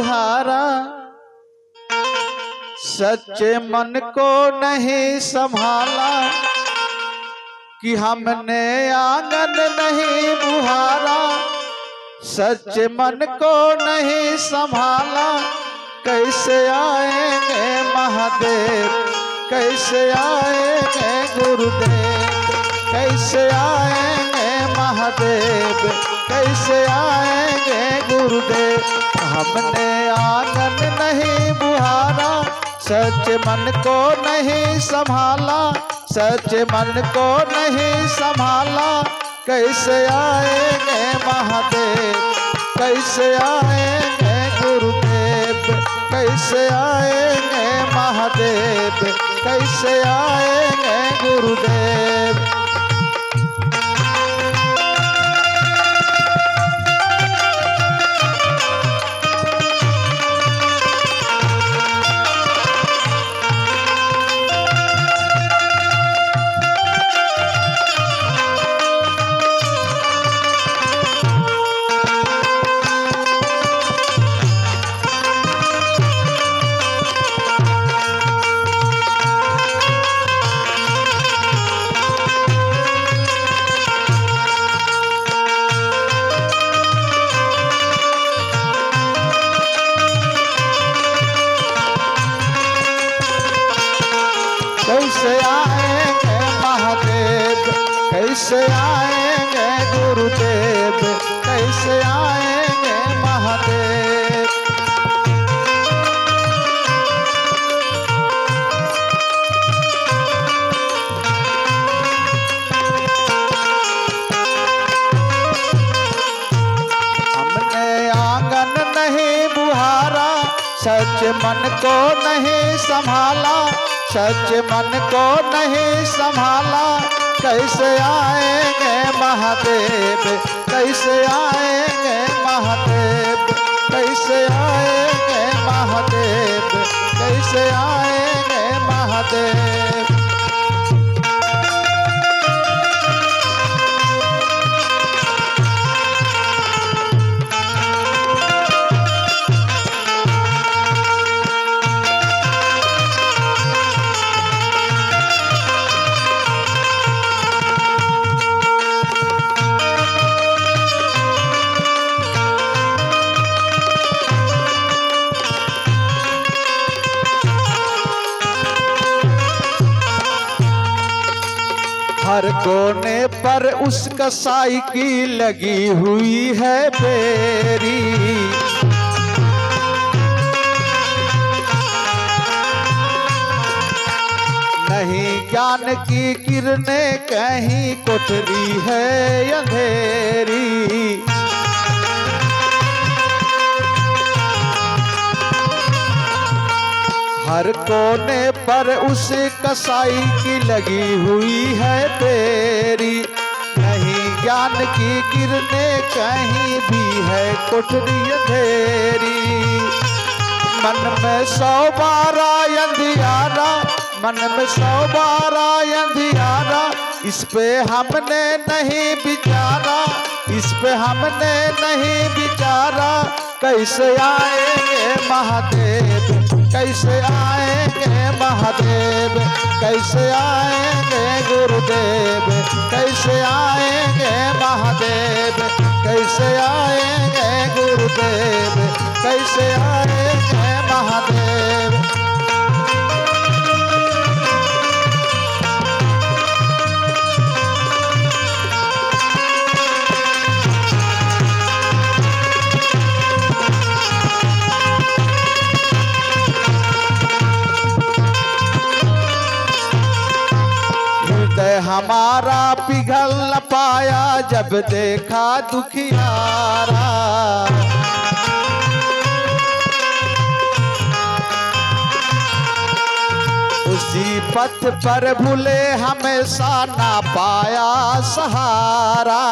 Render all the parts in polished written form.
बुहारा, सच्चे मन को नहीं संभाला, कि हमने आंगन नहीं बुहारा, सच्चे मन को नहीं संभाला, कैसे आएंगे महादेव, कैसे आएंगे गुरुदेव, कैसे आएंगे महादेव, कैसे आएंगे गुरुदेव। हमने आंगन नहीं बुहारा, सच मन को नहीं संभाला, सच मन को नहीं संभाला, कैसे आएंगे महादेव, कैसे आएंगे गुरुदेव, कैसे आएंगे महादेव, कैसे आएंगे गुरुदेव। कैसे आएंगे महादेव, कैसे आएंगे गुरुदेव, कैसे आएंगे महादेव। हमने आंगन नहीं बुहारा, सच मन को नहीं संभाला, सच मन को नहीं संभाला, कैसे आएंगे महादेव, कैसे आएंगे महादेव, कैसे आएंगे महादेव, कैसे आएंगे महादेव। हर कोने पर उस कसाई की लगी हुई है फेरी, नहीं ज्ञान की किरणें कहीं कोठरी है अंधेरी। हर कोने पर उस कसाई की लगी हुई है फेरी, नहीं ज्ञान की किरणें कहीं भी है कोठरी अंधेरी। मन में 100 बार अंधियारा, मन में 100 बार अंधियारा, इस पे हमने नहीं विचारा, इस पे हमने नहीं विचारा, कैसे आएंगे महादेव, कैसे आएंगे महादेव, कैसे आएंगे गुरुदेव, कैसे आएंगे महादेव, कैसे आएंगे गुरुदेव, कैसे आएंगे महादेव। हमारा पिघल न पाया जब देखा दुखियारा, उसी पथ पर भूले हमेशा ना पाया सहारा।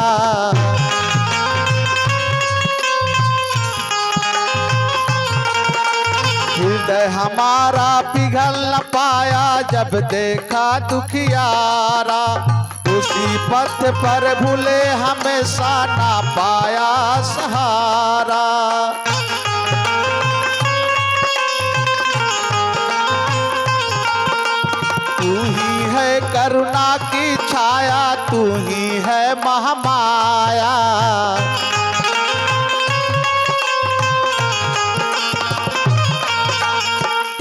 हृदय हमारा पिघल न पाया जब देखा दुखियारा, उसी पथ पर भूले हमेशा ना पाया सहारा। करुणा की छाया तू ही है महामाया।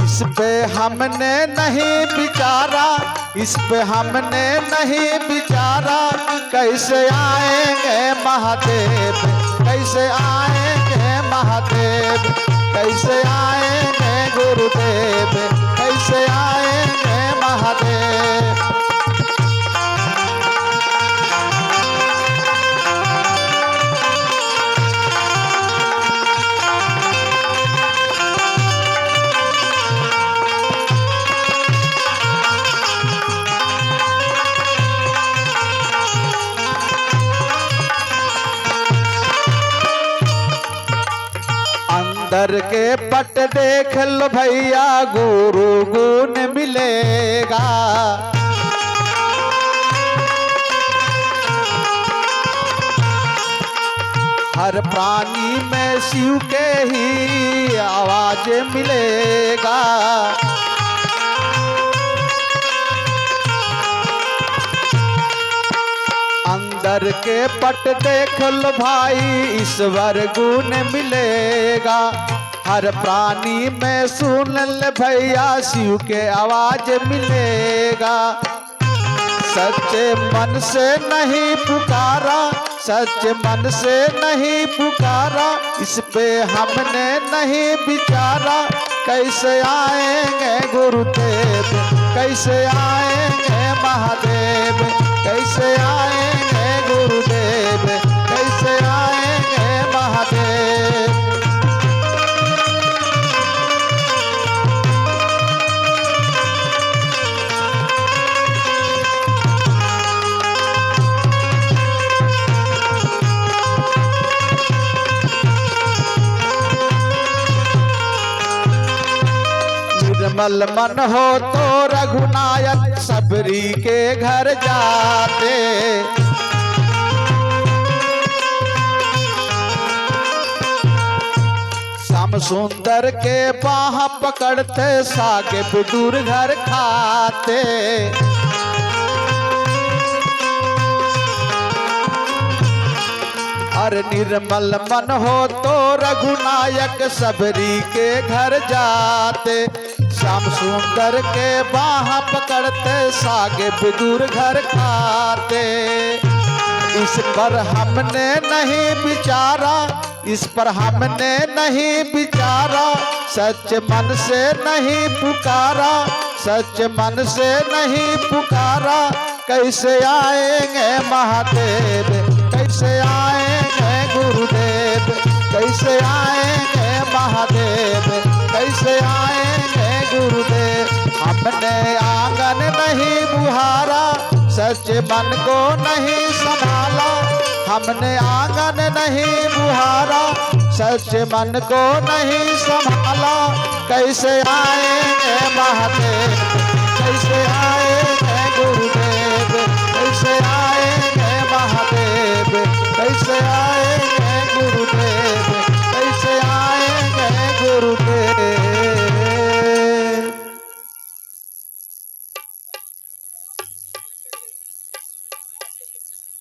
इस पे हमने नहीं विचारा, इस पे हमने नहीं विचारा, कैसे आएंगे महादेव, कैसे आएंगे महादेव, कैसे आएंगे गुरुदेव, कैसे आएंगे महादेव। अंदर के पट देख लो भैया, गुरु गुण मिलेगा। हर प्राणी में शिव के ही आवाज मिलेगा। अंदर के पट देख लो भाई, ईश्वर गुण मिलेगा। हर प्राणी में सुन ले भैया, शिव के आवाज मिलेगा। सच्चे मन से नहीं पुकारा, सच्चे मन से नहीं पुकारा, इस पे हमने नहीं विचारा, कैसे आएंगे गुरुदेव, कैसे आएंगे महादेव, कैसे आएंगे गुरुदेव, कैसे आएंगे महादेव। निर्मल मन हो तो रघुनायक सबरी के घर जाते। श्याम सुंदर के बाह पकड़ते, सागे बुदूर घर खाते। अरे निर्मल मन हो तो रघुनायक सबरी के घर जाते। श्याम सुंदर के बाह पकड़ते, सागे बुदूर घर खाते। इस पर हमने नहीं विचारा, इस पर हमने नहीं विचारा, सच मन से नहीं पुकारा, सच मन से नहीं पुकारा, कैसे आएंगे महादेव, कैसे आएंगे गुरुदेव, कैसे आएंगे महादेव, कैसे आएंगे गुरुदेव। हमने आंगन नहीं बुहारा, सच मन को नहीं संभाला, हमने आंगन नहीं बुहारा, सच मन को नहीं संभाला, कैसे आएंगे महादेव, कैसे आएंगे गुरुदेव, कैसे आएंगे महादेव, कैसे आएंगे गुरुदेव, कैसे आएंगे गुरुदेव।